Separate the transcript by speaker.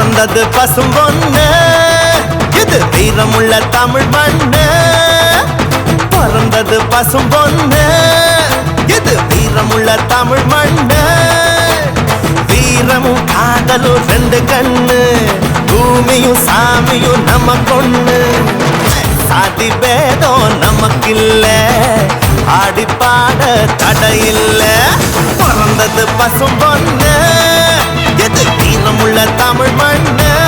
Speaker 1: பிறந்தது பசும்பொன்னு, இது வீரமுள்ள தமிழ் மண்ணு. பிறந்தது பசும்பொன்னு, இது வீரமுள்ள தமிழ் மண்ணு. வீரமும் காதலும் ரெண்டு கண்ணு, பூமியும் சாமியும் நமக்கொண்ணு. சாதி பேதம் நமக்கில்ல, ஆடி பாட தடையில்ல. பிறந்தது பசும்பொன்னு, எது வீரமுள்ள தமிழ் மண்ணு.